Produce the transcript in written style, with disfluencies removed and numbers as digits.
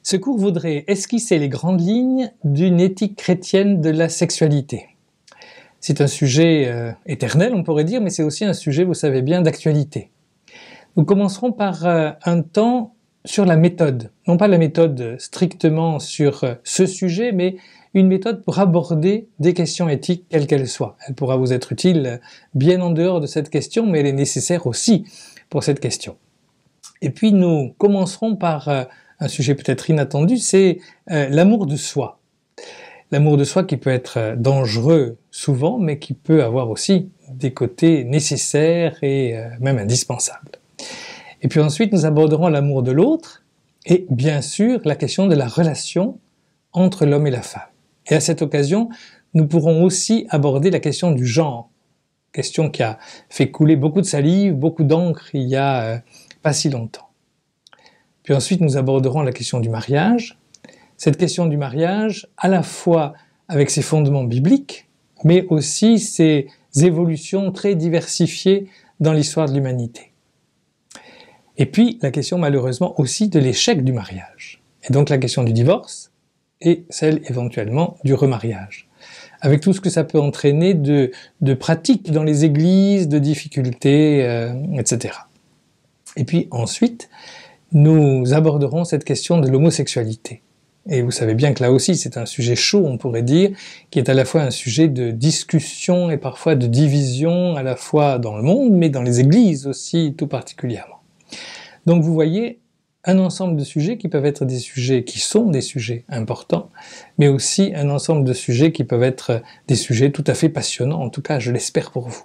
Ce cours voudrait esquisser les grandes lignes d'une éthique chrétienne de la sexualité. C'est un sujet éternel, on pourrait dire, mais c'est aussi un sujet, vous savez bien, d'actualité. Nous commencerons par un temps sur la méthode. Non pas la méthode strictement sur ce sujet, mais une méthode pour aborder des questions éthiques quelles qu'elles soient. Elle pourra vous être utile bien en dehors de cette question, mais elle est nécessaire aussi pour cette question. Et puis nous commencerons par un sujet peut-être inattendu, c'est l'amour de soi. L'amour de soi qui peut être dangereux souvent, mais qui peut avoir aussi des côtés nécessaires et même indispensables. Et puis ensuite, nous aborderons l'amour de l'autre et bien sûr la question de la relation entre l'homme et la femme. Et à cette occasion, nous pourrons aussi aborder la question du genre, question qui a fait couler beaucoup de salive, beaucoup d'encre il y a pas si longtemps. Puis ensuite, nous aborderons la question du mariage. Cette question du mariage, à la fois avec ses fondements bibliques, mais aussi ses évolutions très diversifiées dans l'histoire de l'humanité. Et puis, la question malheureusement aussi de l'échec du mariage. Et donc la question du divorce et celle éventuellement du remariage. Avec tout ce que ça peut entraîner de pratiques dans les églises, de difficultés, etc. Et puis ensuite, nous aborderons cette question de l'homosexualité. Et vous savez bien que là aussi c'est un sujet chaud, on pourrait dire, qui est à la fois un sujet de discussion et parfois de division, à la fois dans le monde, mais dans les églises aussi tout particulièrement. Donc vous voyez, un ensemble de sujets qui peuvent être des sujets qui sont des sujets importants, mais aussi un ensemble de sujets qui peuvent être des sujets tout à fait passionnants, en tout cas je l'espère pour vous.